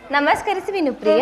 ನಮಸ್ಕರಿಸಿ ವಿನುಪ್ರಿಯ.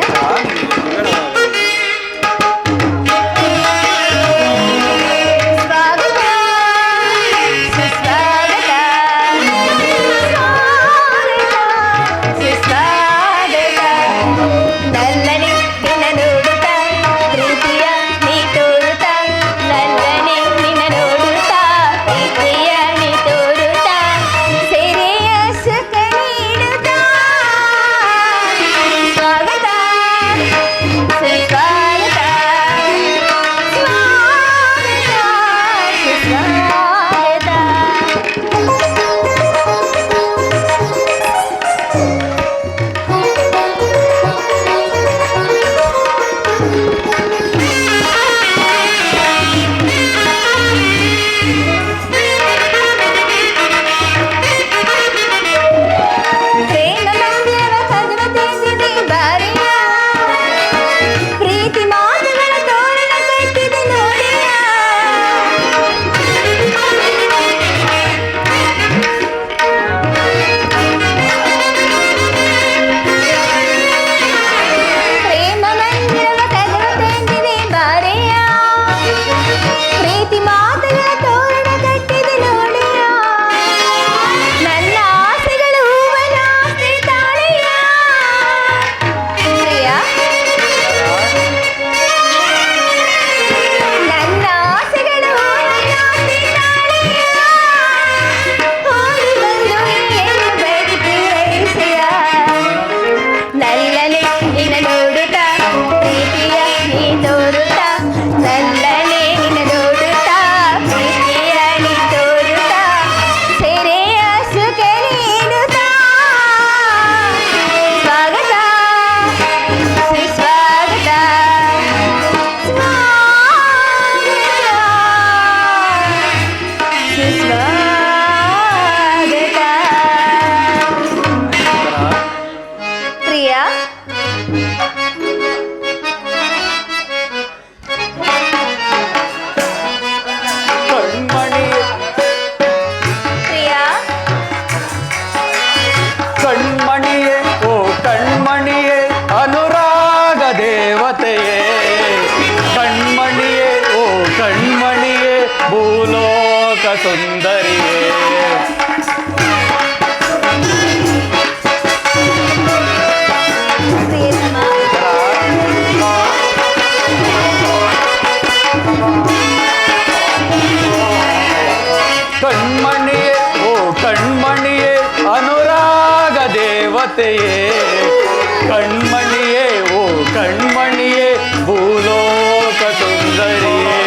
ಕಣ್ಮಣಿಯೇ ಓ ಕಣ್ಮಣಿಯೇ ಭೂಲೋಕ ಸುಂದರಿಯೇ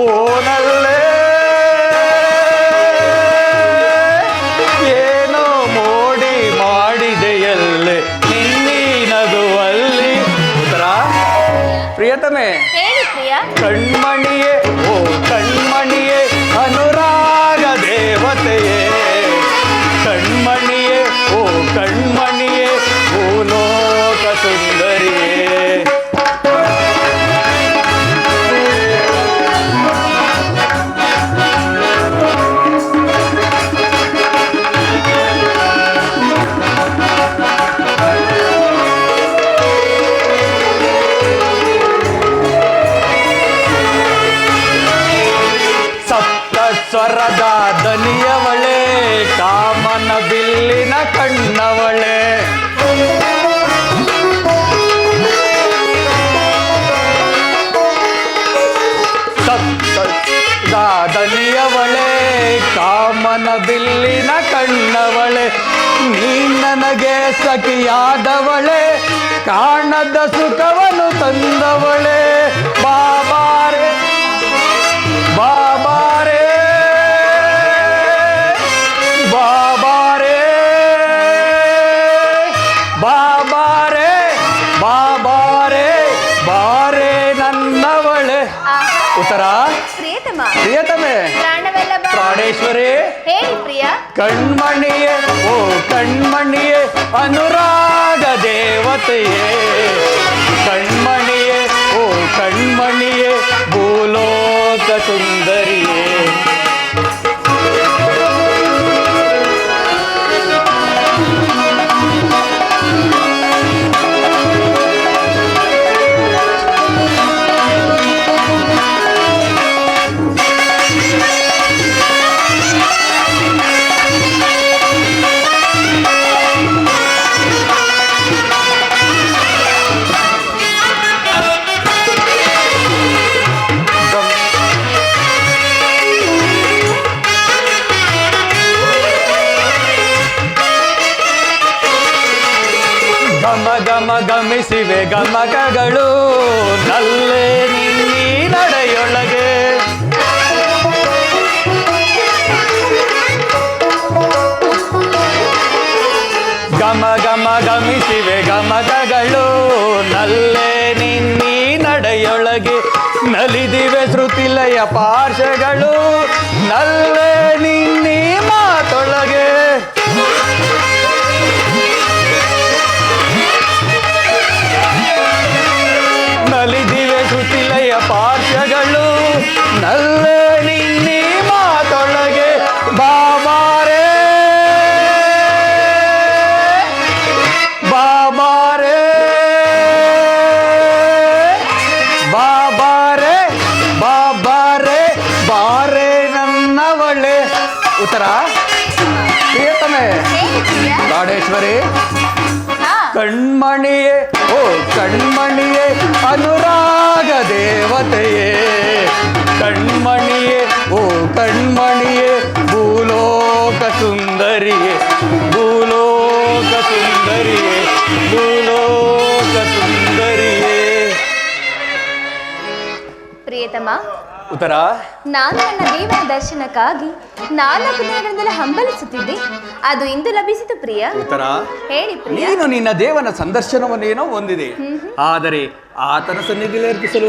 ಓನಲ್ಲೇ ಏನೋ ಮೋಡಿ ಮಾಡಿದೆಯಲ್ಲೇ ನಿನ್ನೀನಗುವಲ್ಲಿ ಉತ್ತರ ಪ್ರಿಯತಮೆ ಕಣ್ಮಣಿಯೇ ಓ ಕಣ್ಮಣಿಯೇ ಅನುರಾಗ ದೇವತೆಯೇ ಕಣ್ಮಣಿಯೇ ಓ ಕಣ್ಮಣಿಯೇ ಭೂಲೋಕ ಸುಂದರಿಯೇ ಸ್ವರದ ದನಿಯವಳೆ ಕಾಮನ ಬಿಲ್ಲಿನ ಕಣ್ಣವಳೆ ದನಿಯವಳೆ ಕಾಮನ ಬಿಲ್ಲಿನ ಕಣ್ಣವಳೆ ನೀ ನನಗೆ ಸಖಿಯಾದವಳೆ ಕಾಣದ ಸುಖವನ್ನು ತಂದವಳೆ ಬಾಬಾರೆ ಬಾಬಾರೆ ಬಾಬಾರೆ ಬಾಬಾರೆ ಬಾಬಾರೆ ಬಾರೆ ನನ್ನವಳೆ ಉತ್ತರ ಪ್ರಿಯತಮೆ ಪ್ರಾಣೇಶ್ವರಿ ಕಣ್ಮಣಿಯೇ ಓ ಕಣ್ಮಣಿಯೇ ಅನುರಾಗ ದೇವತೆಯೇ ಕಣ್ಮಣಿಯೇ ಓ ಕಣ್ಮಣಿಯೇ ಭೂಲೋಕ ಸುಂದರಿಯೇ ಗಮ ಗಮ ಗಮಿಸಿವೆ ಗಮಕಗಳು ನಲ್ಲೇ ನಿನ್ನಿ ನಡೆಯೊಳಗೆ. ಗಮ ಗಮ ಗಮಿಸಿವೆ ಗಮಕಗಳು ನಲ್ಲೇ ನಿನ್ನಿ ನಡೆಯೊಳಗೆ. ನಲಿದಿವೆ ಶ್ರುತಿಲಯ ಪಾರ್ಶ್ವಗಳು ನಲ್ಲೇ ನಿನ್ನಿ ಮಾತೊಳಗೆ. ನಲಿದಿವೆ ಶ್ರುತಿಲಯ ಪಾರ್ಶ್ವಗಳು ನಲ್ಲೇ ನಿನ್ನಿ ಮಾತೊಳಗೆ. ಬಾಬಾರೇ ಬಾಬಾರೇ ಬಾಬಾರೇ ಬಾಬಾರೇ ಬಾರೇ ನನ್ನವಳೆ. ಉತ್ತರ ಪ್ರಿಯತಮೆ ಗಾಡೇಶ್ವರಿ. ಕಣ್ಮಣಿಯೇ ಓ ಕಣ್ಮಣಿಯೇ ಅನುರಾಗ ದೇವತೆಯೇ. ಕಣ್ಮಣಿಯೇ ಓ ಕಣ್ಮಣಿಯೇ ಭೂಲೋಕ ಸುಂದರಿಯೇ. ಭೂಲೋಕ ಸುಂದರಿಯೇ ಭೂಲೋಕ ಸುಂದರಿಯೇ. ಪ್ರಿಯತಮ, ಉತ್ತರ ನಾನು ನನ್ನ ದೇವರ ದರ್ಶನಕ್ಕಾಗಿ 4 ದಿನಗಳಿಂದಲೇ ಹಂಬಲಿಸುತ್ತಿದ್ದೆ. ಅದು ಇಂದು ಲಭಿಸಿತು ಪ್ರಿಯ. ಉತ್ತರ ಹೇಳಿ ಪ್ರಿಯ. ನೀನು ನಿನ್ನ ದೇವನ ಸಂದರ್ಶನವನ್ನೇನೋ ಹೊಂದಿದೆ, ಆದರೆ ಆತನ ಸನ್ನಿಧಿಯಲ್ಲಿ ಅರ್ಪಿಸಲು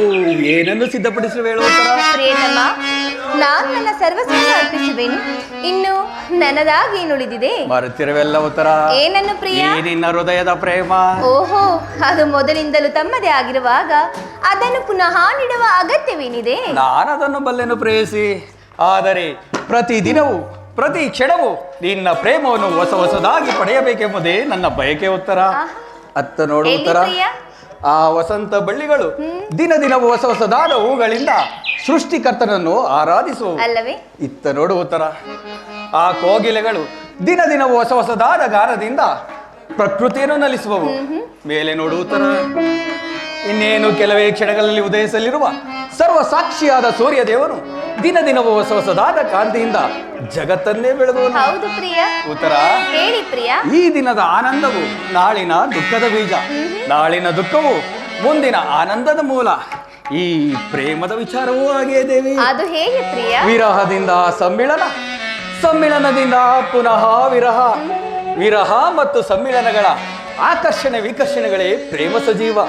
ಏನನ್ನು ಸಿದ್ಧಪಡಿಸಲು ಹೇಳು. ಉತ್ತರ ಪ್ರಿಯತಮ, ನಾನು ನನ್ನ ಸರ್ವಸ್ವ ಅರ್ಪಿಸುವೆನು. ಇನ್ನು ನನ್ನದಾಗಿ ಏನುಳಿದಿದೆ? ಮರೆತಿರುವೆಲ್ಲ. ಉತ್ತರ ಏನನ್ನು ಪ್ರಿಯ? ನಿನ್ನ ಹೃದಯದ ಪ್ರೇಮ. ಓಹೋ, ಅದು ಮೊದಲಿಂದಲೂ ತಮ್ಮದೇ ಆಗಿರುವಾಗ ಅದನ್ನು ಪುನಃ ನೀಡುವ ಅಗತ್ಯವೇನಿದೆ? ನಾನದನ್ನು ಬಲ್ಲೆನು ಪ್ರೇಯಸಿ, ಆದರೆ ಪ್ರತಿದಿನವೂ ಪ್ರತಿ ಕ್ಷಣವೂ ನಿನ್ನ ಪ್ರೇಮವನ್ನು ಹೊಸ ಹೊಸದಾಗಿ ಪಡೆಯಬೇಕೆಂಬುದೇ ನನ್ನ ಬಯಕೆ. ಉತ್ತರ ಅತ್ತ ನೋಡು. ಉತ್ತರ ಆ ವಸಂತ ಬಳ್ಳಿಗಳು ದಿನ ದಿನವೂ ಹೊಸ ಹೊಸದಾದ ಹೂಗಳಿಂದ ಸೃಷ್ಟಿಕರ್ತನನ್ನು ಆರಾಧಿಸುವು ಅಲ್ಲವೇ? ಇತ್ತ ನೋಡು. ಉತ್ತರ ಆ ಕೋಗಿಲೆಗಳು ದಿನ ದಿನವೂ ಹೊಸ ಹೊಸದಾದ ಗಾನದಿಂದ ಪ್ರಕೃತಿಯನ್ನು ನಲಿಸುವವು. ಮೇಲೆ ನೋಡು. ಉತ್ತರ ಇನ್ನೇನು ಕೆಲವೇ ಕ್ಷಣಗಳಲ್ಲಿ ಉದಯಿಸಲಿರುವ ಸರ್ವ ಸಾಕ್ಷಿಯಾದ ಸೂರ್ಯ ದೇವನು ದಿನ ದಿನವೂ ಹೊಸ ಹೊಸದಾದ ಕಾಂತಿಯಿಂದ ಜಗತ್ತನ್ನೇ ಬೆಳೆದವನು. ಹೌದು ಪ್ರಿಯ. ಉತ್ತರ ಹೇಳಿ ಪ್ರಿಯ. ಈ ದಿನದ ಆನಂದವು ನಾಳಿನ ದುಃಖದ ಬೀಜ, ನಾಳಿನ ದುಃಖವು ಮುಂದಿನ ಆನಂದದ ಮೂಲ. ಈ ಪ್ರೇಮದ ವಿಚಾರವೂ ಹಾಗೆಯೇ ದೇವಿ. ಅದು ಹೇಗೆ ಪ್ರಿಯ? ವಿರಹದಿಂದ ಸಮ್ಮಿಳನ, ಸಮ್ಮಿಳನದಿಂದ ಪುನಃ ವಿರಹ, ವಿರಹ ಮತ್ತು ಸಮ್ಮಿಳನಗಳ ಆಕರ್ಷಣೆ ವಿಕರ್ಷಣೆಗಳೇ ಪ್ರೇಮ ಸಜೀವ.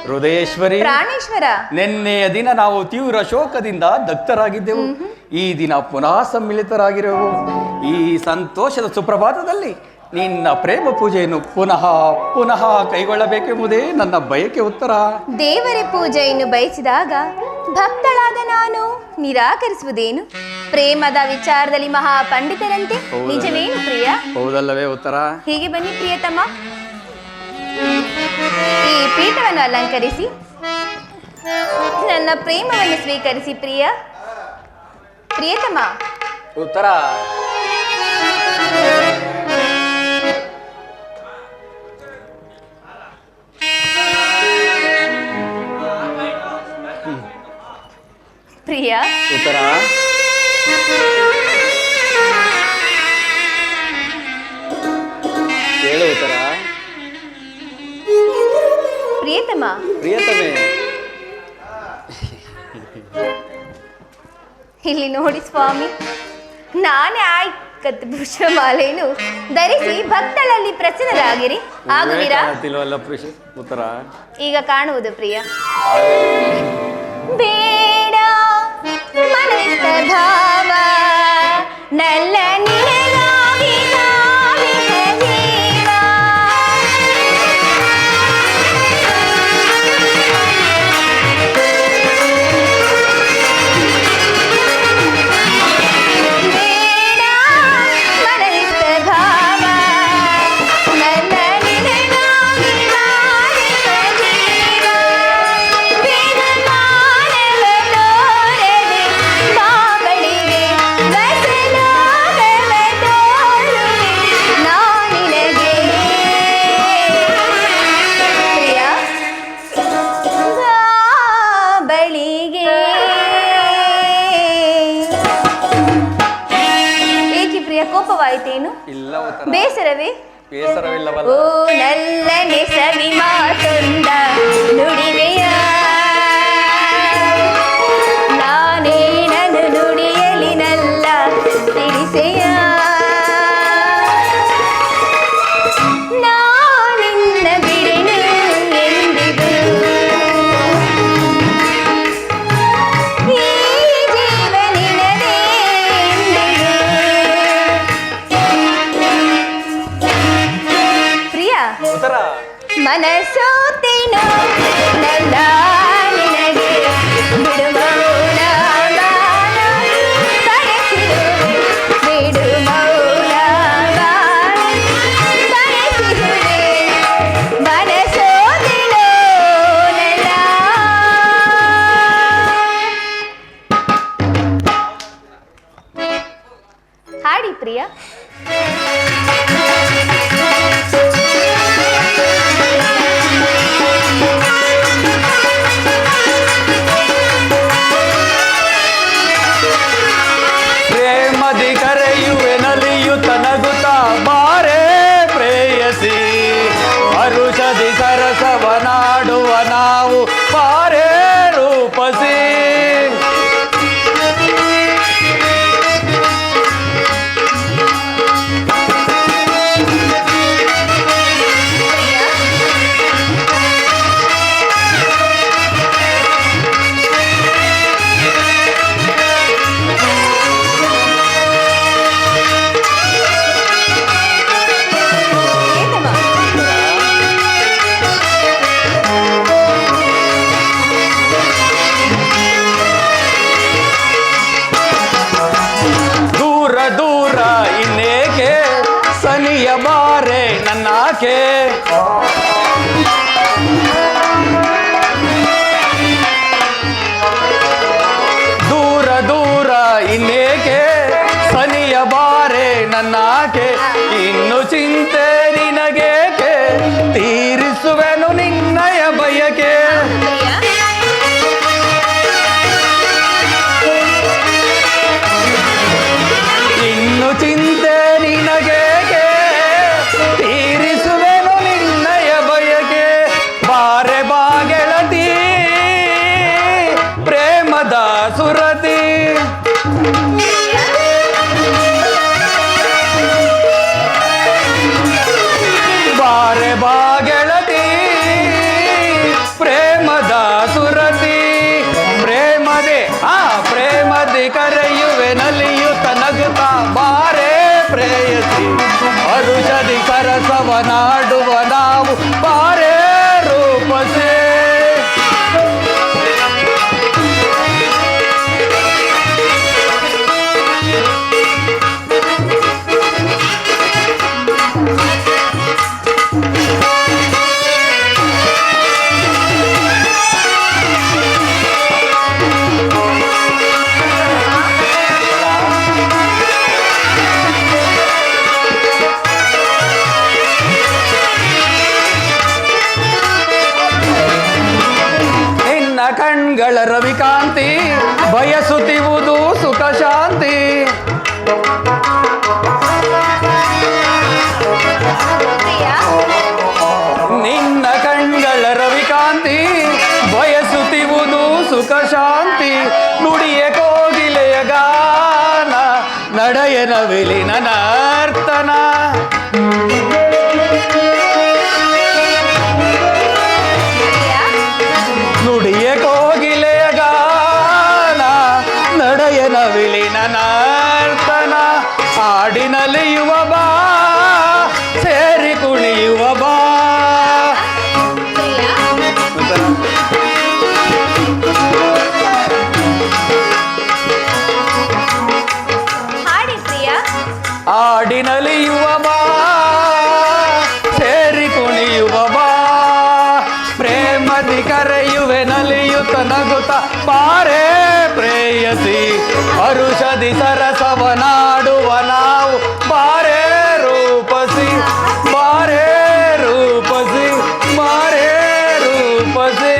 ಹೃದಯೇಶ್ವರಿ ಪ್ರಾಣೇಶ್ವರ, ನಿನ್ನೆಯ ದಿನ ನಾವು ತೀವ್ರ ಶೋಕದಿಂದ ದಗ್ಧರಾಗಿದ್ದೆವು. ಈ ದಿನ ಪುನಃ ಸಮ್ಮಿಳಿತರಾಗಿರುವೆವು. ಈ ಸಂತೋಷದ ಸುಪ್ರಭಾತದಲ್ಲಿ ನಿನ್ನ ಪ್ರೇಮ ಪೂಜೆಯನ್ನು ಪುನಃ ಪುನಃ ಕೈಗೊಳ್ಳಬೇಕೆಂಬುದೇ ನನ್ನ ಬಯಕೆ. ಉತ್ತರ ದೇವರ ಪೂಜೆಯನ್ನು ಬಯಸಿದಾಗ ಭಕ್ತಳಾದ ನಾನು ನಿರಾಕರಿಸುವುದೇನು? ಪ್ರೇಮದ ವಿಚಾರದಲ್ಲಿ ಮಹಾ ಪಂಡಿತರಂತೆ ನಿಜವೇನು ಪ್ರಿಯ? ಹೌದಲ್ಲವೇ? ಉತ್ತರ ಹೀಗೆ ಬನ್ನಿ ಪ್ರಿಯತಮ, ಈ ಪೀಠವನ್ನು ಅಲಂಕರಿಸಿ ನನ್ನ ಪ್ರೇಮವನ್ನು ಸ್ವೀಕರಿಸಿ ಪ್ರಿಯ. ಪ್ರಿಯತಮ. ಉತ್ತರ ಪ್ರಿಯ. ಉತ್ತರ ಹೇಳು. ಉತ್ತರ ಪ್ರಿಯತಮ. ಪ್ರಿಯತಮೆ. ಇಲ್ಲಿ ನೋಡಿ ಸ್ವಾಮಿ, ನಾನೇ ಆಯ್ಕತ್ ಪುಷ್ಪಮಾಲೆಯನ್ನು ಧರಿಸಿ ಭಕ್ತಳಲ್ಲಿ ಪ್ರಸನ್ನರಾಗಿರಿ. ಆಗುವಿರಾ? ಉತ್ತರ ಈಗ ಕಾಣುವುದು ಪ್ರಿಯ. ಬೇಡ ಮನಸ್ಸ ಭಾವ ನಲ್ಲ ನಿನಗಾಗಿ ನಾವಿಹ ಜೀವ. ಬೇಡ ಮನಸ್ಸ ಭಾವ ನಲ್ಲ ನಿನಗಾಗಿ ನಾವಿಹ ಜೀವ. ಬೇಡ ಮಾನವ ತೋರದೆ ಬಾಗಳಿಗೆ ಬಸಲಾಗವ ತೋರುವೆ ನಾನಿನಗೆ. ಪ್ರಿಯ ಬಳಿಗೆ ಏಕೆ ಪ್ರಿಯ, ಕೋಪವಾಯಿತೇನು? ಇಲ್ಲ. ಉತ್ತರ ಬೇಸರವೇ? ಬೇಸರವಿಲ್ಲವಲ್ಲ. ಓ ನಲ್ಲನೆ ಸವಿ ಉತ್ತರ ಮನಸೋತೇನೋ ನನ್ನ ನಿನಗೆ ಬಿಡು ಮೌನ ಬಯಸಿರುವೆ ಬಿಡು ಮೌನ ಬಯಸಿರುವೆ ಮನಸೋತೇನೋ ನನ್ನ. ಹಾಡಿ ಪ್ರಿಯಾ. ಪ್ರೇಮದಿ ಕರೆಯುವೆ ನಲಿಯುತ್ತ ನಗುತ್ತ ಬಾರೆ ಪ್ರೇಯಸಿ, ಹರುಷದಿ ಸರಸವನಾಡುವ ನಾವು ಬಾರೆ ರೂಪಸಿ. ದೂರ ಇನ್ನೇಕೆ ಸನಿಯ ಬಾರೆ ನನ್ನಾಕೆ, ದೂರ ಇನ್ನೇಕೆ ಸನಿಯ ಬಾರೆ ನನ್ನಾಕೆ, ಇನ್ನು ಚಿಂತೆ ನಿನಗೇಕೆ ತೀರಿಸುವೆನು ನಿನ್ನಯ ಬಯಕೆ. ಇನ್ನು ಚಿಂತೆ ನಿನಗೇಕೆ ತೀರಿಸುವೆನು ನಿನ್ನಯ ಬಯಕೆ, ಬಾರೆ ಬಾಗೆಳತಿ ಪ್ರೇಮದ ಸುರತಿ. ಬಾರೆ ಬಾಗೆಳತಿ ಪ್ರೇಮದ ಸುರತಿ. ಪ್ರೇಮದಿ ಕರೆಯುವೆ ನಲಿಯುತ್ತ ನಗುತ್ತ ಬಾರೆ ಪ್ರೇಯಸಿ, ಹರುಷದಿ ಸರಸವನಾಡುವ ನಾವು ಬಾರೆ ರೂಪಸೆ. ಕಣ್ಗಳ ರವಿಕಾಂತಿ ಬಯಸುತ್ತಿರುವುದು ಸುಖ ಶಾಂತಿ, ನಿನ್ನ ಕಣ್ಗಳ ರವಿಕಾಂತಿ ಬಯಸುತ್ತಿರುವುದು ಸುಖ ಶಾಂತಿ. ನುಡಿಯ ಕೋಗಿಲೆಯ ಗಾನ ನಡೆಯನ ವಿಲಿನ ನರ್ತನ, ನುಡಿಯ ಕೋಗಿಲೆಯ ಗಾನ ನಡೆಯನ ವಿಲಿನ ನರ್ತನ. ಹಾಡಿನಲಿಯುವ ಬಾ ಸೇರಿ ಕುಣಿಯುವ ಬಾ. ಹಾಡಿ ಪ್ರಿಯಾ. ಹಾಡಿನಲಿಯುವ ಬಾ ಸೇರಿ ಕುಣಿಯುವ ಬಾ, ಪ್ರೇಮದಿ ಕರೆಯುವೆ ನಲಿಯುತ್ತ ನಗುತ್ತ ಬಾರೆ ಪ್ರೇಯಸಿ, ಹರುಷದಿ ಸರಸವನಾಡುವ ನಾವು ಬಾರೆ ರೂಪಸಿ, ಬಾರೆ ರೂಪಸಿ, ಬಾರೆ ರೂಪಸಿ.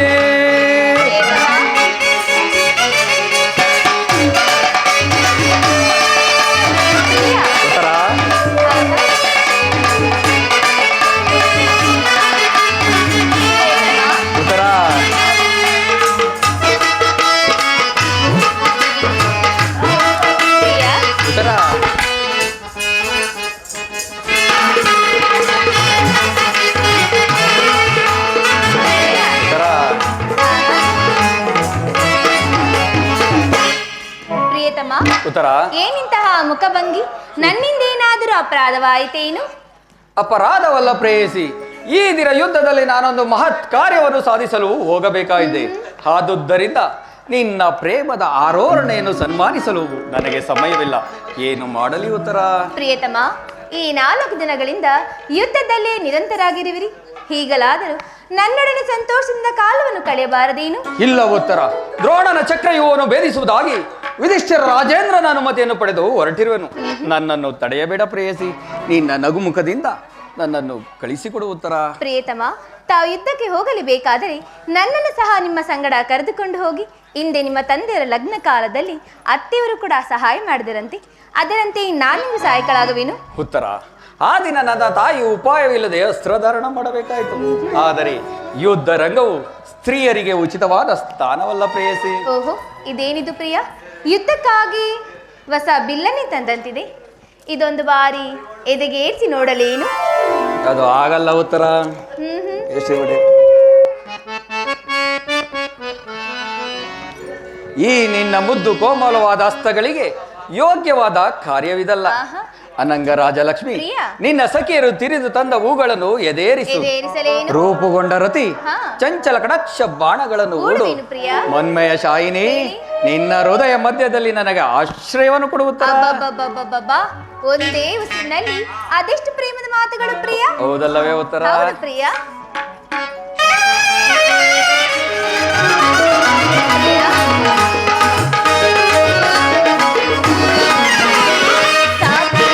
ಉತ್ತರ ಏನಿಂತಹ ಮುಖಭಂಗಿ? ನನ್ನಿಂದೇನಾದರೂ ಅಪರಾಧವಾಯಿತೇನು? ಅಪರಾಧವಲ್ಲ ಪ್ರೇಯಸಿ, ಈ ದಿನ ಯುದ್ಧದಲ್ಲಿ ನಾನೊಂದು ಮಹತ್ ಕಾರ್ಯವನ್ನು ಸಾಧಿಸಲು ಹೋಗಬೇಕಾಗಿದೆ. ಆದುದರಿಂದ ನಿನ್ನ ಪ್ರೇಮದ ಆರೋಹಣೆಯನ್ನು ಸನ್ಮಾನಿಸಲು ನನಗೆ ಸಮಯವಿಲ್ಲ. ಏನು ಮಾಡಲಿ ಉತ್ತರ? ಪ್ರಿಯತಮ, ಈ 4 ದಿನಗಳಿಂದ ಯುದ್ಧದಲ್ಲೇ ನಿರಂತರಾಗಿರುವಿರಿ. ಹೀಗಲಾದರೂ ನನ್ನೊಡನೆ ಸಂತೋಷದಿಂದ ಕಾಲವನ್ನು ಕಳೆಯಬಾರದೇನು? ಇಲ್ಲ ಉತ್ತರ. ದ್ರೋಣನ ಚಕ್ರವ್ಯೂಹವನ್ನು ಭೇದಿಸುವುದಾಗಿ ಯುಧಿಷ್ಠಿರ ರಾಜೇಂದ್ರನ ಅನುಮತಿಯನ್ನು ಪಡೆದು ಹೊರಟಿರುವೆನು. ನನ್ನನ್ನು ತಡೆಯಬೇಡ ಪ್ರೇಯಸಿ. ನಿನ್ನ ನಗುಮುಖದಿಂದ ನನ್ನನ್ನು ಕಳಿಸಿಕೊಡು ಉತ್ತರ. ಪ್ರಿಯತಮ, ತಾವು ಯುದ್ಧಕ್ಕೆ ಹೋಗಲೇಬೇಕಾದರೆ ನನ್ನನ್ನು ಸಹ ನಿಮ್ಮ ಸಂಗಡ ಕರೆದುಕೊಂಡು ಹೋಗಿ. ಹಿಂದೆ ನಿಮ್ಮ ತಂದೆಯರ ಲಗ್ನ ಕಾಲದಲ್ಲಿ ಅತ್ತೆಯವರು ಕೂಡ ಸಹಾಯ ಮಾಡಿದರಂತೆ. ಅದರಂತೆ ನಾನಿಂದು ಸಹಾಯಕಳಾಗುವೆನು. ಉತ್ತರ. ಆ ದಿನ ನನ್ನ ತಾಯಿ ಉಪಾಯವಿಲ್ಲದೆ ಅಸ್ತ್ರಧಾರಣ ಮಾಡಬೇಕಾಯಿತು. ಆದರೆ ಯುದ್ಧ ರಂಗವು ಸ್ತ್ರೀಯರಿಗೆ ಉಚಿತವಾದ ಸ್ಥಾನವಲ್ಲ ಪ್ರೇಯಸಿ. ಓಹೋ, ಇದೇನಿದು ಪ್ರಿಯ? ಯುದ್ಧಕ್ಕಾಗಿ ಹೊಸ ಬಿಲ್ಲನ್ನೇ ತಂದಂತಿದೆ. ಇದೊಂದು ಬಾರಿ ಎದೆಗೆ ಏರಿಸಿ ನೋಡಲೇನು? ಅದು ಆಗಲ್ಲ ಉತ್ತರ. ಈ ನಿನ್ನ ಮುದ್ದು ಕೋಮಲವಾದ ಹಸ್ತಗಳಿಗೆ ಯೋಗ್ಯವಾದ ಕಾರ್ಯವಿದಲ್ಲ. ಅನಂಗ ರಾಜಲಕ್ಷ್ಮಿ, ನಿನ್ನ ಸಖಿಯರು ತಿರಿದು ತಂದ ಹೂಗಳನ್ನು ಎದೇರಿಸು. ರೂಪುಗೊಂಡ ರತಿ ಚಂಚಲ ಕಟಾಕ್ಷ ಬಾಣಗಳನ್ನು ಹೂಡು. ಮನ್ಮಯ ಶಾಯಿನಿ, ನಿನ್ನ ಹೃದಯ ಮಧ್ಯದಲ್ಲಿ ನನಗೆ ಆಶ್ರಯವನ್ನು ಕೊಡುತ್ತಾ. ಒಂದೇ ಉಸಿರಿನಲ್ಲಿ ಅದೆಷ್ಟು ಪ್ರೇಮದ ಮಾತುಗಳು ಪ್ರಿಯ. ಹೌದಲ್ಲವೇ ಉತ್ತರ? ಪ್ರಿಯ ಸಾಕಿ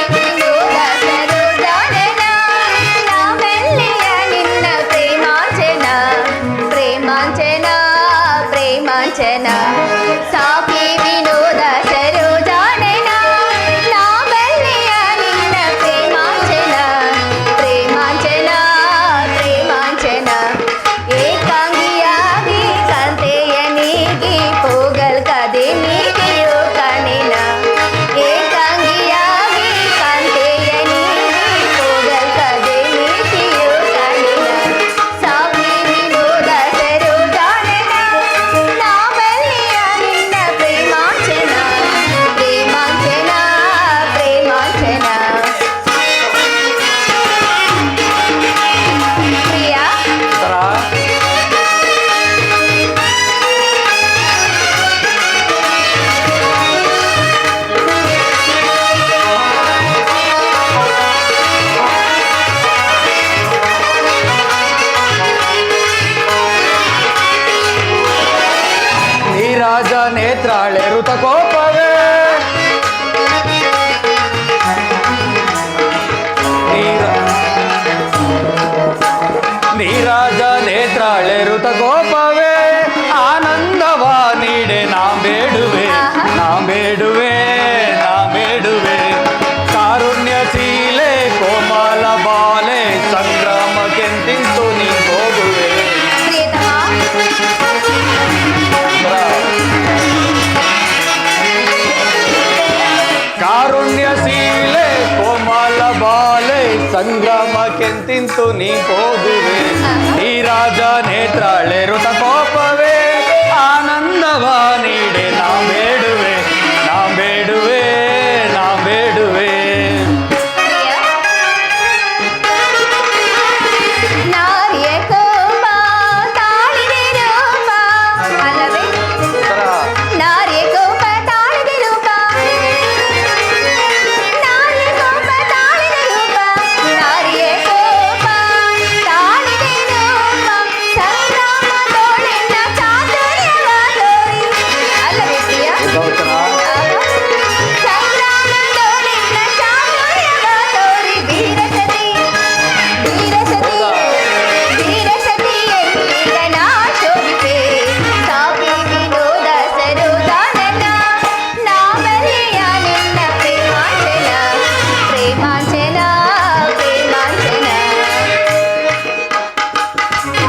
ವಿನೋದ ಸರೋಜಾನನ ನಾಬಲ್ಲೆಯ ನಿನ್ನ ಪ್ರೇಮಾಂಚನ ಪ್ರೇಮಾಂಚನ ಪ್ರೇಮಾಂಚನ ಏಕಾಂಗಿಯಾಗಿ ಕಾಂತೆಯ ನೀಗಿ ಪೋಗಲ್ ಕದೆ ನೀಗಿಯೋ ಕಣಿನ ಏಕಾಂಗಿಯಾಗಿ ಕಾಂತೆಯ ನೀಗಿ ಪೋಗಲ್ ಕದೆ ನೀಗಿಯೋ ಕಣಿನ ಸಾಕಿ ವಿನೋದ ಸರೋಜಾನನ ನಾಬಲ್ಲೆಯ ನಿನ್ನ ಪ್ರೇಮಾಂಚನ ಪ್ರೇಮಾಂಚನ ಪ್ರೇಮಾಂಚನ. ಪ್ರಿಯ ನೀರಾಜ ನೇತ್ರಾಳೆ ಋತಕೋಪವೇ ನೀರಾಜ ನೇತ್ರಾಳೆ ಋತಕೋಪವೇ ಆನಂದವ ನೀಡೆ ನಾ ಬೇಡುವೆ ನಾ ಬೇಡುವೆ ನಾ ಬೇಡುವೆ ಕಾರುಣ್ಯಶೀಲೆ ಕೋಮಲ ಬಾಲೆ ಸಂಗ್ರಾಮಕ್ಕೆಂತಿಂತು ನೀ ಹೋಗುವೆ. ಕಾರುಣ್ಯಶೀಲೆ ಕೋಮಲ ಬಾಲೆ ಸಂಗ್ರಾಮಕ್ಕೆಂತಿಂತು ನೀ ಹೋಗುವೆ. ನೀರಾಜ ನೇತ್ರಾಳೆ ಋತಕೋಪವೇ ಆನಂದವ ನೀಡೆ ನಾ ಬೇಡುವೆ ನಾ ಬೇಡುವೆ ನಾ ಬೇಡುವೆ. ನಾರಿಯ ಕೋಪ ತಾಳಿದೆ ರೂಪ ಅಲ್ಲವೇ? ನಾರಿಯ ಕೋಪ ತಾಳಿದೆ ರೂಪ ನಾರಿಯ ಕೋಪ ತಾಳಿದೆ ರೂಪ ನಾರಿಯ ಕೋಪ ತಾಳಿದೆ ರೂಪ ಸಂಗ್ರಾಮದೊಳೆನ್ನ ಚಾತುರ್ಯವ ತೋರಿ ಅಲ್ಲವೇ ಪ್ರಿಯ? ಸಂಗ್ರಾಮದೊಳೆನ್ನ ಚಾತುರ್ಯವ ತೋರಿ ವೀರಸತಿ ವೀರಸತಿ ವೀರಸತಿಯಲ್ಲೀಗ ನಾ ಶೋಭಿಪೆ ಸಾಕಿ ವಿನೋದ ಸರೋಜಾನನ ನಾಬಲ್ಲೆಯ ನಿನ್ನ ಪ್ರೇಮಾಂಚನ ಪ್ರೇಮಾಂಚನ ಪ್ರೇಮಾಂಚನ.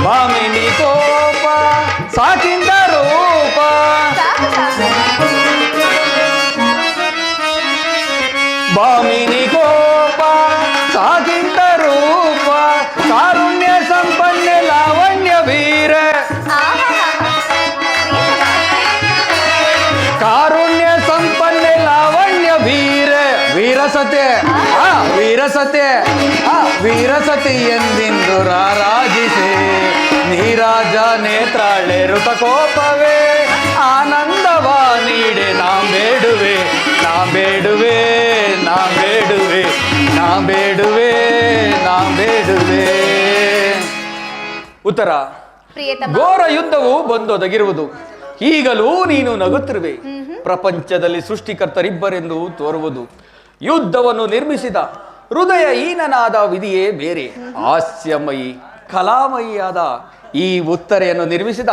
ಭಾಮಿನಿ ಕೋಪ ಸಾಕಿಂದ ರೂಪ ಸಾಕು ಸಾಕು ಭಾಮಿನಿ ಕೋಪ ಸಾಕಿಂದ ರೂಪ ಕಾರುಣ್ಯ ಸಂಪನ್ನ ಲಾವಣ್ಯ ವೀರ ಕಾರುಣ್ಯ ಸಂಪನ್ನ ಲಾವಣ್ಯ ವೀರ ವೀರಸತೆ ವೀರ ವೀರಸತಿ ಎಂದಿಂದು ರಾರಾಜಿಸೆ ನೀರಾಜ ನೇತ್ರಾಳೆ ಋತಕೋಪವೇ ಆನಂದವ ನೀಡೆ ನಾ ಬೇಡುವೆ ನಾ ಬೇಡುವೆ ನಾ ಬೇಡುವೆ ನಾ ಬೇಡುವೆ ನಾ ಬೇಡುವೆ. ಉತ್ತರ. ಪ್ರಿಯತಮ, ಘೋರ ಯುದ್ಧವು ಬಂದೊದಗಿರುವುದು. ಈಗಲೂ ನೀನು ನಗುತ್ತಿರುವೆ. ಪ್ರಪಂಚದಲ್ಲಿ ಸೃಷ್ಟಿಕರ್ತರಿಬ್ಬರೆಂದು ತೋರುವುದು. ಯುದ್ಧವನ್ನು ನಿರ್ಮಿಸಿದ ಹೃದಯ ಹೀನನಾದ ವಿಧಿಯೇ ಬೇರೆ. ಹಾಸ್ಯಮಯಿ ಕಲಾಮಯಿಯಾದ ಈ ಉತ್ತರೆಯನ್ನು ನಿರ್ಮಿಸಿದ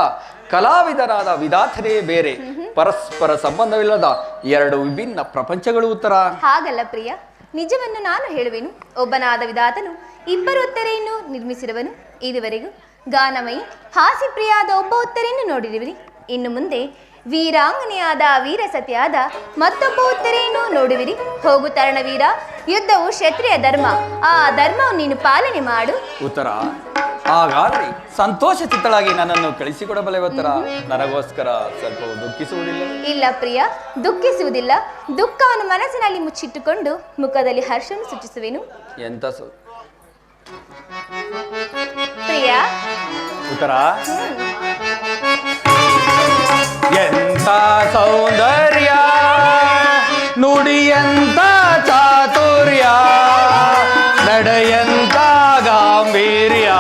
ಕಲಾವಿದರಾದ ವಿಧಾತನೇ ಬೇರೆ. ಪರಸ್ಪರ ಸಂಬಂಧವಿಲ್ಲದ ಎರಡು ವಿಭಿನ್ನ ಪ್ರಪಂಚಗಳು. ಉತ್ತರ. ಹಾಗಲ್ಲ ಪ್ರಿಯ, ನಿಜವನ್ನು ನಾನು ಹೇಳುವೆನು. ಒಬ್ಬನಾದ ವಿಧಾತನು ಇಬ್ಬರು ಉತ್ತರೆಯನ್ನು ನಿರ್ಮಿಸಿರುವನು. ಇದುವರೆಗೂ ಗಾನಮಯಿ ಹಾಸ್ಯಪ್ರಿಯಾದ ಒಬ್ಬ ಉತ್ತರೆಯನ್ನು ನೋಡಿರುವಿರಿ. ಇನ್ನು ಮುಂದೆ ವೀರಾಂಗನೆಯಾದ ವೀರಸತಿಯಾದ ಮತ್ತೊಬ್ಬ ಉತ್ತರೆಯನ್ನು ನೋಡುವಿರಿ. ಹೋಗು ತರಣವೀರ, ಯುದ್ಧವು ಕ್ಷತ್ರಿಯ ಧರ್ಮ. ಆ ಧರ್ಮವನ್ನು ನೀನು ಪಾಲನೆ ಮಾಡು. ಉತ್ತರ. ಹಾಗಾದ್ರೆ ಸಂತೋಷ ಚಿತ್ತಳಾಗಿ ನನ್ನನ್ನು ಕಳಿಸಿಕೊಡಬಲ್ಲೆ ಉತ್ತರ. ನನಗೋಸ್ಕರ ಸ್ವಲ್ಪ ದುಃಖಿಸುವುದಿಲ್ಲ? ಇಲ್ಲ ಪ್ರಿಯ, ದುಃಖಿಸುವುದಿಲ್ಲ. ದುಃಖವನ್ನು ಮನಸ್ಸಿನಲ್ಲಿ ಮುಚ್ಚಿಟ್ಟುಕೊಂಡು ಮುಖದಲ್ಲಿ ಹರ್ಷವನ್ನು ಸೂಚಿಸುವೆನು. ಎಂತ ಪ್ರಿಯ. ಉತ್ತರ. ಎಂತ ಸೌಂದರ್ಯ ನುಡಿಯಂತ ಚಾತುರ್ಯ ನಡೆಯಂತ ಗಾಂಭೀರ್ಯ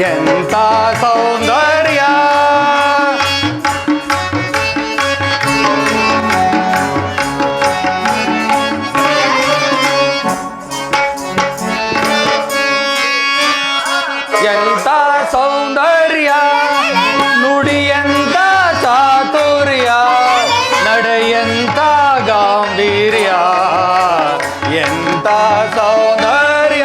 ಎಂತ ಸೌಂದರ್ಯ. ಎಂತ ಸೌಂದರ್ಯ ನುಡಿಯಂತ ಚಾತುರ್ಯ ನಡೆಯಂತ ಗಾಂಭೀರ್ಯ ಎಂತ ಸೌಂದರ್ಯ.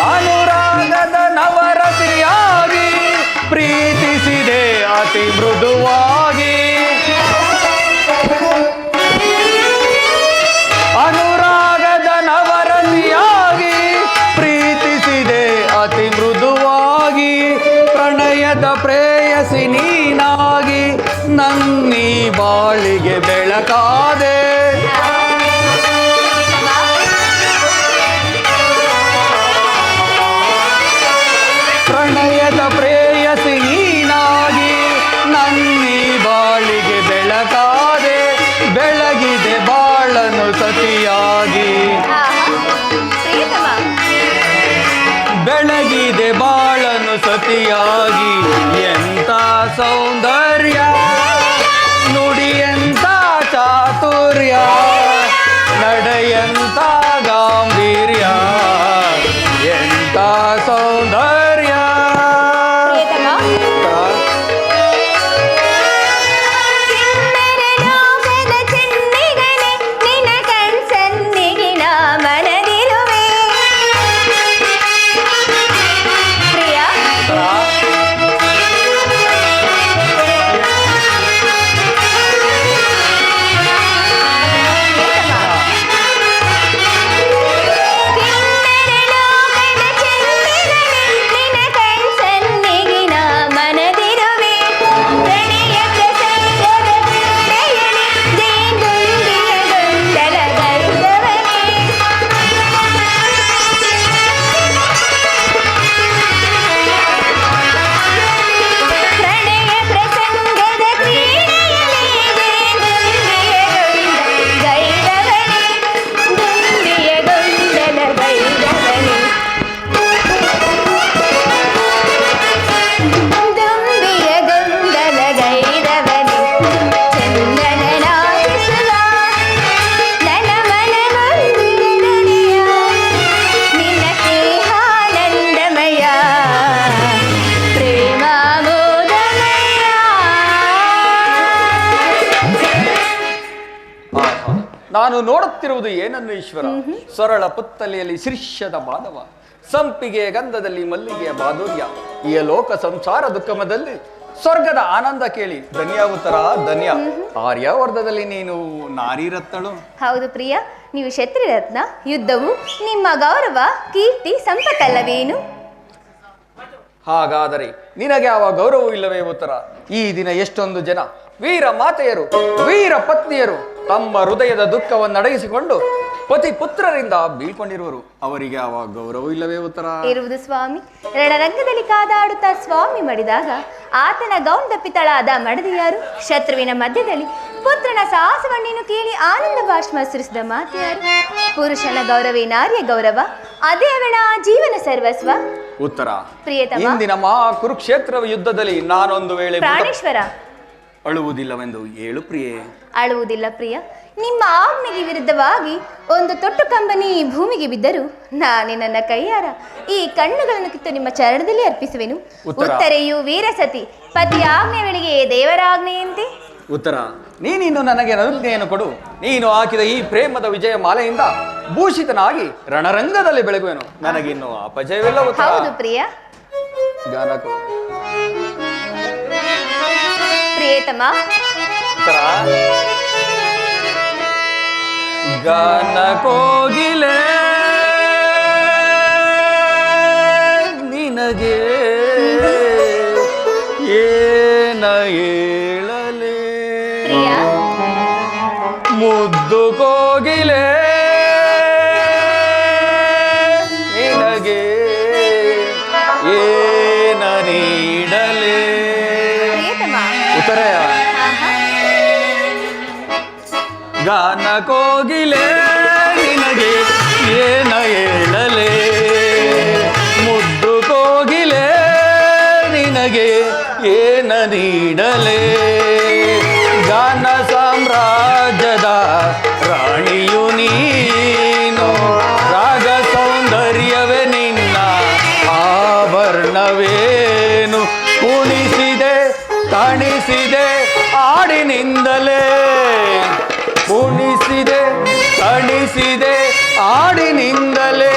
ಅನುರಾಗದ ನವರತಿಯಾಗಿ ಪ್ರೀತಿಸಿದೆ ಅತಿ ಮೃದುವಾಗಿ. ಅನುರಾಗದ ನವರತಿಯಾಗಿ ಪ್ರೀತಿಸಿದೆ ಅತಿ ಮೃದುವಾಗಿ. ಪ್ರಣಯದ ಪ್ರೇಯಸಿ ನೀನಾಗಿ ನನ್ನೀ ಬಾಳಿಗೆ ಬೆಳಕಾದೆ. ಪ್ರಣಯದ ಪ್ರೇಯಸಿ ನೀನಾಗಿ ನನ್ನೀ ಬಾಳಿಗೆ ಬೆಳಕಾದೆ. ಬೆಳಗಿದೆ ಬಾಳನು ಸತಿಯಾಗಿ ಬೆಳಗಿದೆ ಬಾಳನು ಸತಿಯಾಗಿ. ಎಂತ ಸೌಂದರ್ಯ ನುಡಿಯಂತ ಚಾತುರ್ಯ ನಡೆಯಂತ ಗಾಂಭೀರ್ಯ ಎಂತ ಸೌಂದರ್ಯ. ನೋಡುತ್ತಿರುವುದು ಏನನ್ನು ಈಶ್ವರ? ಸರಳ ಪುತ್ತಲೆಯಲ್ಲಿ ಶಿರ್ಷ್ಯದ ಮಾನವ, ಸಂಪಿಗೆ ಗಂಧದಲ್ಲಿ ಮಲ್ಲಿಗೆಯ ಮಾಧುರ್ಯ, ಈ ಲೋಕ ಸಂಸಾರ ದುಃಖಮದಲ್ಲಿ ಸ್ವರ್ಗದ ಆನಂದ ಕೇಳಿ ಧನ್ಯ ಉತ್ತರ ಧನ್ಯ. ಆರ್ಯವರ್ಧದಲ್ಲಿ ನೀನು ನಾರಿ ರತ್ನಳು. ಹೌದು ಪ್ರಿಯ, ನೀವು ಕ್ಷತ್ರಿಯ ರತ್ನ. ಯುದ್ಧವು ನಿಮ್ಮ ಗೌರವ, ಕೀರ್ತಿ, ಸಂಪತ್ತಲ್ಲವೇನು? ಹಾಗಾದರೆ ನಿನಗೆ ಯಾವ ಗೌರವವೂ ಇಲ್ಲವೇ ಉತ್ತರ? ಈ ದಿನ ಎಷ್ಟೊಂದು ಜನ ವೀರ ಮಾತೆಯರು, ವೀರ ಪತ್ನಿಯರು ತಮ್ಮ ಹೃದಯದ ದುಃಖವನ್ನು ಅಡಗಿಸಿಕೊಂಡು ಪತಿ ಪುತ್ರರಿಂದ ಬೀಳ್ಕೊಂಡಿರುವರು. ಅವರಿಗೆ ಯಾವ ಗೌರವ ಇಲ್ಲವೇ ಉತ್ತರ? ಇರುವುದು ಸ್ವಾಮಿ. ರಣರಂಗದಲ್ಲಿ ಕಾದಾಡುತ್ತಾ ಸ್ವಾಮಿ ಮಡಿದಾಗ ಆತನ ಗೌಂಡ ಪಿತಳಾದ ಮಡದಿಯಾರು? ಶತ್ರುವಿನ ಮಧ್ಯದಲ್ಲಿ ಪುತ್ರನ ಸಾಹಸವನ್ನೇನು ಕೇಳಿ ಆನಂದ ಭಾಷ್ಮ ಸುರಿಸಿದ ಮಾತೆಯಾರು? ಪುರುಷನ ಗೌರವೇ ನಾರಿಯ ಗೌರವ, ಅದೇ ಅವಳ ಜೀವನ ಸರ್ವಸ್ವ. ಉತ್ತರ ಪ್ರಿಯತಮ, ಇಂದಿನ ಮಹಾ ಕುರುಕ್ಷೇತ್ರ ಯುದ್ಧದಲ್ಲಿ ನಾನೊಂದು ವೇಳೆ ಪ್ರಾಣೇಶ್ವರ ಅಳುವುದಿಲ್ಲವೆಂದು ಹೇಳು ಪ್ರಿಯೆ. ಅಳುವುದಿಲ್ಲ ಪ್ರಿಯ. ನಿಮ್ಮ ಆಜ್ಞೆಗೆ ವಿರುದ್ಧವಾಗಿ ಒಂದು ತೊಟ್ಟು ಕಂಬನಿ ಈ ಭೂಮಿಗೆ ಬಿದ್ದರೂ ನಾನೇ ನನ್ನ ಕೈಯಾರ ಈ ಕಣ್ಣುಗಳನ್ನು ಕಿತ್ತು ನಿಮ್ಮ ಚರಣದಲ್ಲಿ ಅರ್ಪಿಸುವೆನು. ಉತ್ತರೆಯು ವೀರಸತಿ, ಪತಿ ಆಜ್ಞೆ ವೇಳೆಗೆ ದೇವರ ಆಜ್ಞೆಯಂತೆ. ಉತ್ತರ ನೀನಿನ್ನು ನನಗೆ ಅನುಜ್ಞೆಯನ್ನು ಕೊಡು. ನೀನು ಹಾಕಿದ ಈ ಪ್ರೇಮದ ವಿಜಯ ಮಾಲೆಯಿಂದ ಭೂಷಿತನಾಗಿ ರಣರಂಗದಲ್ಲಿ ಬೆಳಗುವೆನು. ನನಗಿನ್ನು ಅಪಜಯವಿಲ್ಲ. ಹೌದು ಪ್ರಿಯ. ಪ್ರಿಯತಮ, ಗಾನ ಕೋಗಿಲೆ ನಿನಗೆ ಏನ ಹೇಳಲೆ, ಮುದ್ದು ಕೋಗಿಲೆ ನಿನಗೆ ಏನ ನೀಡಲೆ. ಉತ್ತರ ಗಾನ ಕೋಗಿಲೆ ನಿನಗೆ ಏನ ಹೇಳಲೆ, ಮುದ್ದು ಕೋಗಿಲೆ ನಿನಗೆ ಏನ ನೀಡಲೆ. ಗಾನ ಸಾಮ್ರಾಜ್ಯದ ರಾಣಿಯು ನೀನು, ರಾಗ ಸೌಂದರ್ಯವೇ ನಿನ್ನ ಆಭರಣವೇನು. ಕುಣಿಸಿದೆ ತಣಿಸಿದೆ ಆಡಿನಿಂದಲೇ, ಕುಣಿಸಿದೆ ತಣಿಸಿದೆ ಆಡಿನಿಂದಲೇ.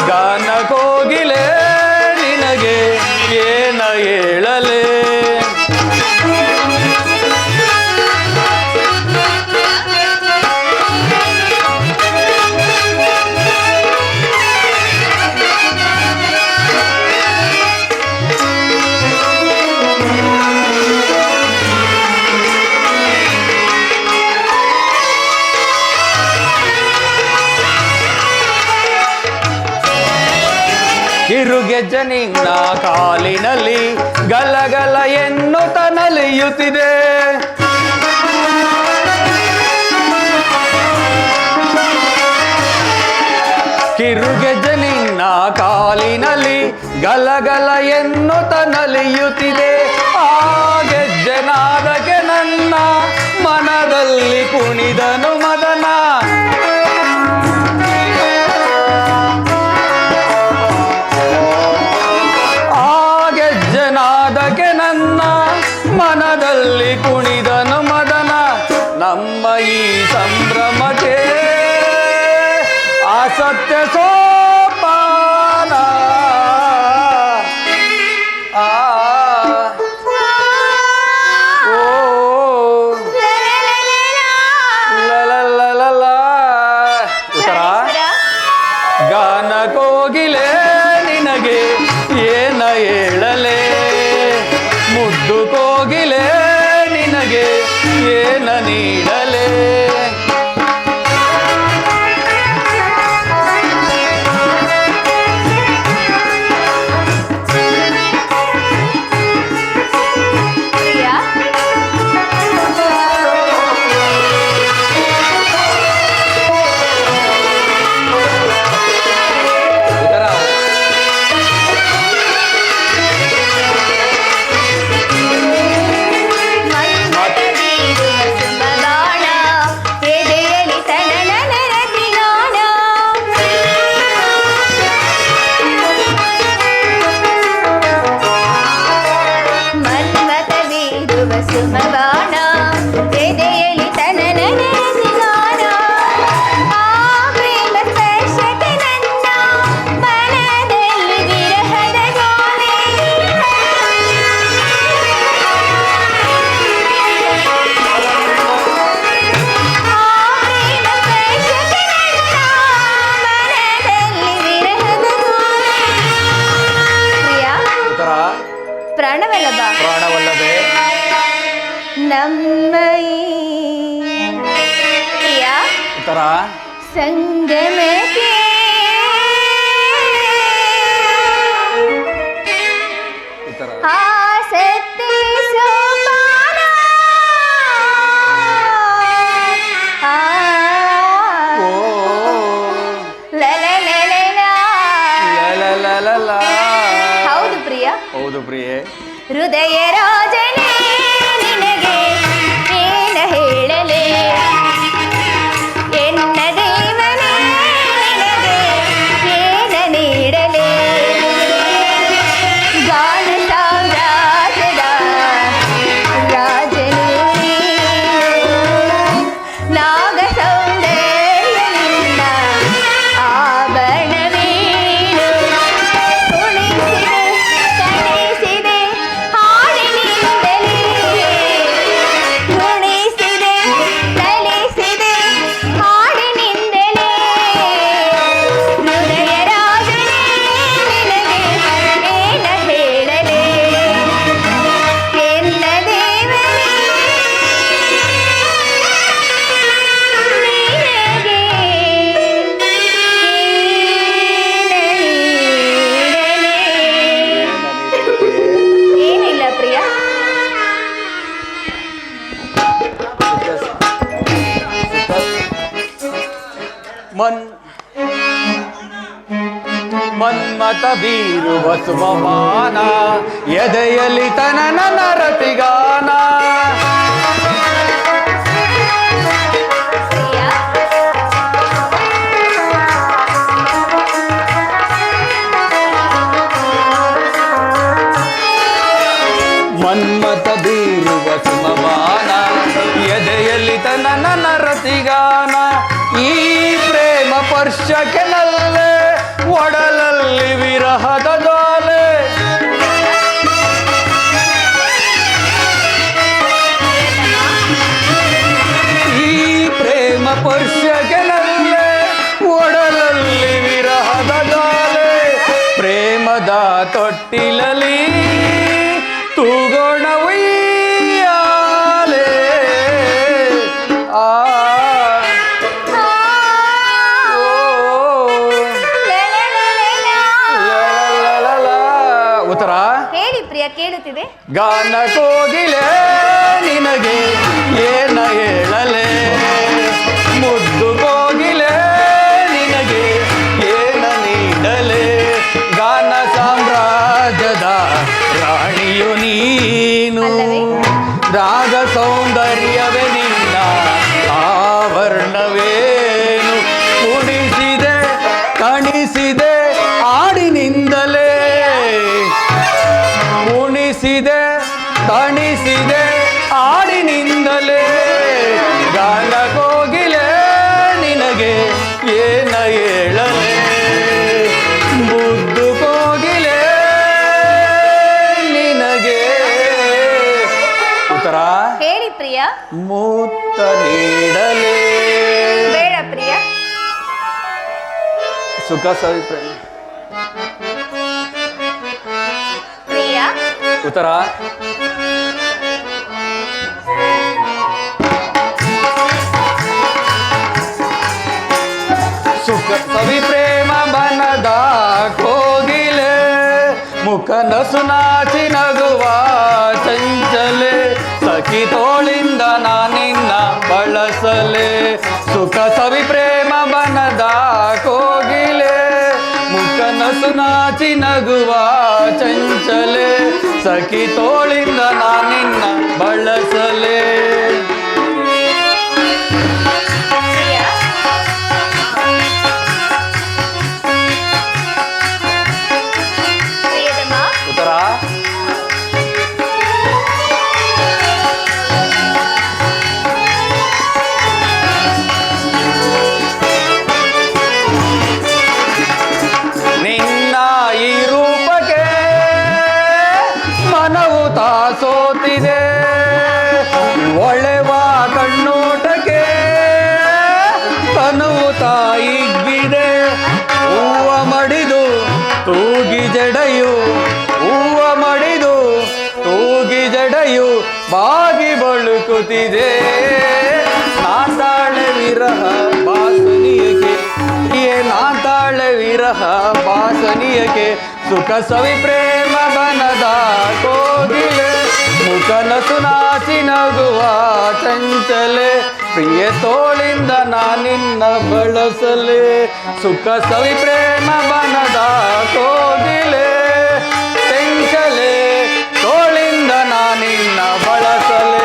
ಗಾನ ಕೋಗಿಲೆ ನಿನಗೆ ಏನ ಹೇಳಲೆ. ಕಿರುಗೆಜ್ಜೆ ನಿನ್ನ ಕಾಲಿನಲ್ಲಿ ಗಲಗಲ ಎನ್ನುತ್ತ ನಲಿಯುತ್ತಿದೆ. ಕಿರುಗೆಜ್ಜೆ ನಿನ್ನ ಕಾಲಿನಲ್ಲಿ ಗಲಗಲ ಎನ್ನುತ್ತ ನಲಿಯುತ್ತಿದೆ. ಆ ಗೆಜ್ಜೆನಾದಕ್ಕೆ ನನ್ನ ಮನದಲ್ಲಿ ಕುಣಿದನು ಮದನ. ಮನದಲ್ಲಿ ಕುಣಿದನು ಮದನ. ನಮ್ಮ ಈ ಸಂಭ್ರಮಕ್ಕೆ ಅಸತ್ಯ ಸೋಪಾನ. ಉತ್ತರ ಗಾನ ಕೋಗಿಲೆ ನಿನಗೆ ಏನ ಹೇಳಲೆ, ಮುದ್ದು ಕೋಗಿಲೆ ನಿನಗೆ ಏನ ನೀಡಲೆ. ಸಂಗಮಕ್ಕೆ ಆಸಕ್ತಿ ಸೋಪಾನ ಹೌದು ಪ್ರಿಯ, ಹೌದು ಪ್ರಿಯೆ. ಹೃದಯ ರಾಜನೇ ನಿನಗೆ ಏನ ಹೇಳಲೇ, ಎನ್ನ ದೇವನೇ ನಿನಗೆ ಏನ ನೀಡಲೇ, ಗಾನ ಸಾಮ್ರಾಜ್ಯದ ರಾಜನು ನಾಗ ಸೌಂದರ್ಯದಿಂದ ಆಭರಣವೇನು, ಕುಣಿಸಿದೆ ತಣಿಸಿದೆ ಹಾಡಿನಿಂದಲೇ, ಕುಣಿಸಿದೆ ತಣಿಸಿದೆ ಹಾಡಿನಿಂದಲೇ, ಹೃದಯ ರಾಜನೇ ನಿನಗೆ ಏನ ಹೇಳಲೇ, ಎನ್ನ ದೇವನೇ ನಿನಗೆ ಏನಿಲ್ಲ ಪ್ರಿಯ. ಮನ್ಮತ ಬೀರುವ ಸುಮಮಾನ, ಎದೆಯಲ್ಲಿ ತನನ ನರತಿಗಾನ. ಪ್ರಿಯ ಮನ್ಮತ ಬೀರುವ ಸುಮಮಾನ, ಎದೆಯಲ್ಲಿ ತನನ ನರತಿಗಾನ. ಈ ಪ್ರೇಮ ಪರ್ಶಕ್ಕೆ ನಲ್ಲೆ, ಒಡಲಲ್ಲಿ ವಿರಹದ ಜ್ವಾಲೆ. ಈ ಪ್ರೇಮ ಪರ್ಶಕ್ಕೆ ನಲ್ಲೆ, ಒಡಲಲ್ಲಿ ವಿರಹದ ಜ್ವಾಲೆ. ಪ್ರೇಮದ ತೊಟ್ಟಿಲಲಿ ತೂಗೋಣ ಉಯ್ಯಾಲೆ. ಆ ಉತ್ತರ ಹೇಳಿ ಪ್ರಿಯ, ಕೇಳುತ್ತಿದೆ. ಗಾನ ಕೋಗಿಲೆ ನಿನಗೆ ಏನ ಹೇಳಲೆ, ಮುದ್ದು ಕೋಗಿಲೆ ನಿನಗೆ ಏನ ನೀಡಲೆ, ಗಾನ ಸಾಮ್ರಾಜ್ಯದ ರಾಣಿಯು ನೀನು, ಅಲ್ಲವೇ? ರಾಗ ಸೌಂದರ್ಯವೇ ನಿನ್ನ ಆವರಣವೇನು, ಕುಣಿಸಿದೆ ಕಣಿಸಿದೆ ಹಾಡಿನಿಂದಲೇ, ಕುಣಿಸಿದೆ ತಣಿಸಿದೆ ಹಾಡಿನಿಂದಲೇ, ಗಾನ ಕೋಗಿಲೆ ನಿನಗೆ ಏನ ಹೇಳಲೆ, ಮುದ್ದು ಕೋಗಿಲೆ ನಿನಗೆ. ಉತ್ತರ ಹೇಳಿ ಪ್ರಿಯ. ಮುತ್ತ ನೀಡಲೇ. ಬೇಡ ಪ್ರಿಯ. ಸುಖ ಸವಿಪ್ರೇಮ. ಪ್ರಿಯ ಉತ್ತರ ಸುಖ ಸವಿಪ್ರೇಮ ಬನದ ಕೋಗಿಲೆ, ಮುಖ ನಸು ನಾಚಿ ನಗುವ ಚಂಚಲೆ, ಸಖಿ ತೋಳಿಂದ ನಾನಿನ್ನ ಬಳಸಲೆ. ಸುಖ ಸವಿಪ್ರೇಮ ಬನದ ಕೋಗಿಲೆ, ಮುಖ ನಸು ನಾಚಿ ನಗುವ ಚಂಚಲೆ, ಸಖಿ ತೋಳಿಂದ ನಾನಿನ್ನ ಬಳಸಲೆ. ಪ್ರಿಯ ಪ್ರಿಯತಮ. ಉತ್ತರ ನಿನ್ನ ಈ ರೂಪಕ್ಕೆ ಮನವು ತಾಸೋತಿದೆ, ಒಳೆವ ಕಣ್ಣೋಟಕ್ಕೆ ತನುವು ತಾಯಿಗಿದೆ. ಹೂವ ಮಡಿದು ತೂಗಿ ಜಡೆಯು, ಹೂವ ಮಡಿದು ತೂಗಿ ಜಡೆಯು ಬಾಗಿ ಬಳುಕುತ್ತಿದೆ. ನಾತಾಳೆ ವಿರಹ ಬಾಸುನಿಯಕ್ಕೆ ವಿರಹ ವಾಸನಿಯಕ್ಕೆ ಸುಖ ಸವಿ ಪ್ರೇಮ ಬನದ ಕೋಗಿಲೆ ಮುಖನಸು ನಾಚಿ ನಗುವ ಚಂಚಲೆ ಪ್ರಿಯ ತೋಳಿಂದ ನಾನಿನ್ನ ಬಳಸಲೆ ಸುಖ ಸವಿ ಪ್ರೇಮ ಬನದ ಕೋಗಿಲೆ ಚಂಚಲೆ ತೋಳಿಂದ ನಾನಿನ್ನ ಬಳಸಲೆ.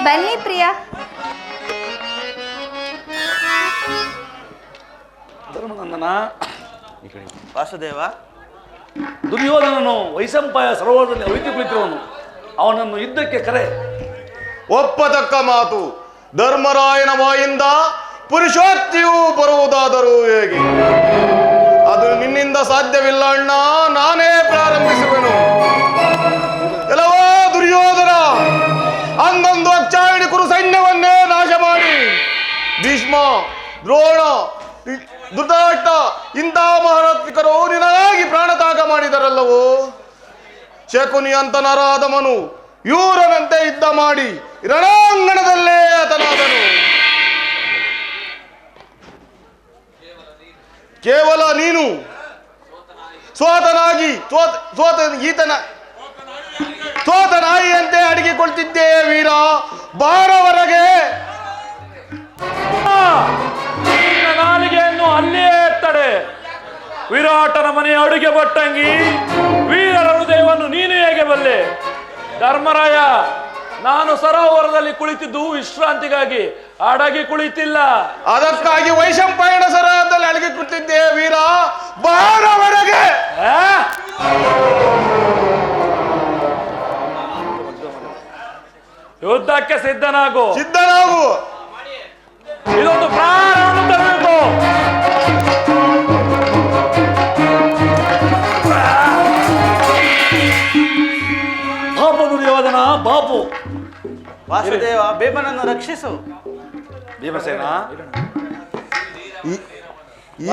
ಬನ್ನಿ ಪ್ರಿಯ. ಧರ್ಮನಂದನ, ವಾಸುದೇವ, ದುರ್ಯೋಧನನು ವೈಶಂಪಾಯ ಸರೋವರದಲ್ಲಿ ಅವಿತು ಕುಳಿತಿರುವನು. ಅವನನ್ನು ಯುದ್ಧಕ್ಕೆ ಕರೆ. ಒಪ್ಪತಕ್ಕ ಮಾತು. ಧರ್ಮರಾಯನ ಬಾಯಿಂದ ಪುರುಷೋತ್ತಿಯೂ ಬರುವುದಾದರೂ ಹೇಗೆ? ಅದು ನಿನ್ನಿಂದ ಸಾಧ್ಯವಿಲ್ಲ ಅಣ್ಣ, ನಾನೇ ಪ್ರಾರಂಭಿಸುವೆನು. ಎಲ್ಲವೋ ದುರ್ಯೋಧನ, ಅಂದೊಂದು ಅಕ್ಷಾಯಣಿ ಕುರು ಸೈನ್ಯವನ್ನೇ ನಾಶ ಮಾಡಿ ಭೀಷ್ಮ, ದ್ರೋಣ, ಧೃತರಾಷ್ಟ್ರ ಇಂಥ ಮಹಾರಥಿಕರು ನಿನಗಾಗಿ ಪ್ರಾಣತ್ಯಾಗ ಮಾಡಿದರಲ್ಲವೋ. ಶಕುನಿ ಅಂತ ನರಾಧಮನು ಯೂರನಂತೆ ಯುದ್ಧ ಮಾಡಿ ರಣಾಂಗಣದಲ್ಲೇ ಹತನಾದನು. ಕೇವಲ ನೀನು ಸೋತ ನಾಯಿಯಂತೆ ಅಡಗಿಕೊಳ್ತಿದ್ದೆ ವೀರ. ಬಾರವರೆಗೆ ನಾಲಿಗೆಯನ್ನು ಅಲ್ಲೇ ತಡೆ. ವಿರಾಟನ ಮನೆಯ ಅಡುಗೆ ಭಟ್ಟಂಗಿ, ವೀರರ ಹೃದಯವನ್ನು ನೀನು ಹೇಗೆ ಬಲ್ಲೆ? ಧರ್ಮರಾಯ, ನಾನು ಸರೋವರದಲ್ಲಿ ಕುಳಿತಿದ್ದು ವಿಶ್ರಾಂತಿಗಾಗಿ, ಅಡಗಿ ಕುಳಿತಿಲ್ಲ. ಅದಕ್ಕಾಗಿ ವೈಶಂಪಾಯನ ಸರೋವರದಲ್ಲಿ ಅಡಗಿ ಕುಳಿತಿದ್ದೆ ವೀರ. ಬಾರವರೆಗೆ ಯುದ್ಧಕ್ಕೆ ಸಿದ್ಧನಾಗು. ಇದೊಂದು ಪ್ರಾಣವನ್ನು ತರಬೇಕು. ಬಾಪು ದುರ್ಯೋಧನ, ಬಾಪು. ವಾಸುದೇವ, ಭೀಮನನ್ನು ರಕ್ಷಿಸು. ಭೀಮಸೇನ,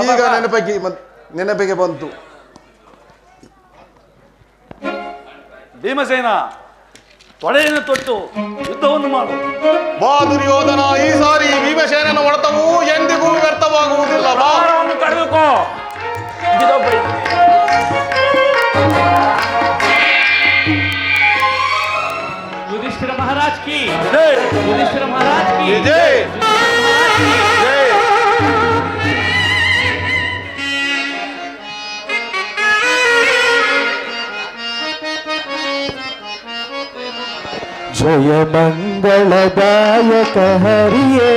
ಈಗ ನೆನಪಿಗೆ ಬಂತು. ಭೀಮಸೇನ, ತೊಡೆಯನ್ನು ತೊಟ್ಟು ಯುದ್ಧವನ್ನು ಮಾಡು. ಬಾ ದುರ್ಯೋಧನ, ಈ ಸಾರಿ ಭೀಮಸೇನನ ಹೊಡೆತವು ಎಂದಿಗೂ ವ್ಯರ್ಥವಾಗುವುದಿಲ್ಲ. ಭಾರವನ್ನು ಕಳೆದುಕೋ. युधिष्ठिर महाराज की जय। युधिष्ठिर महाराज की जय। जय। जय मंगलदायक हरिये,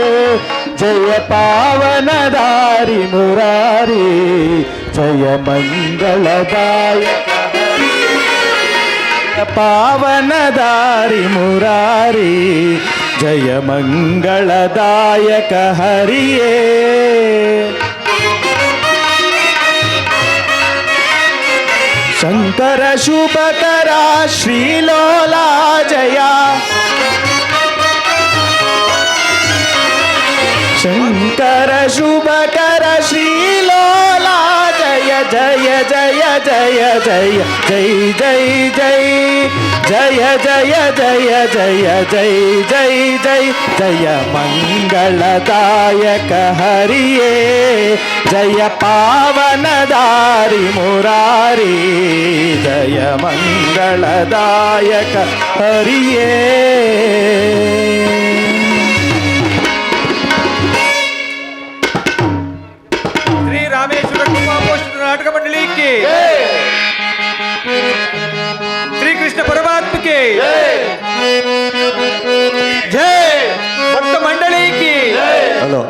जय पावनदारि मुरारी, जय मंगलदायक पावनदारि मुरारी, जय मंगलदायक हरिये. शंकर शुभकरा श्रीलोला जया, शंकर शुभकर श्रीलोला जय ಜಯ ಜಯ ಜಯ ಜಯ ಜೈ ಜೈ ಜೈ ಜಯ ಜಯ ಜಯ ಜಯ ಜೈ ಜೈ ಜೈ ಜಯ ಮಂಗಳದಾಯಕ ಹರಿಯೇ ಜಯ ಪಾವನದಾರಿ ಮುರಾರಿ ಜಯ ಮಂಗಳದಾಯಕ ಹರಿಯೇ ಶ್ರೀ ರಾಮೇಶ್ವರ ಕೃಪಾಪೋಷಿತ ನಾಟಕ ಮಂಡಳಿಗೆ ಶ್ರೀ ಕೃಷ್ಣ ಪರಮಾತ್ಮಕ್ಕೆ ಜೈ ಭಕ್ತ ಮಂಡಳಿಗೆ ಹಲೋ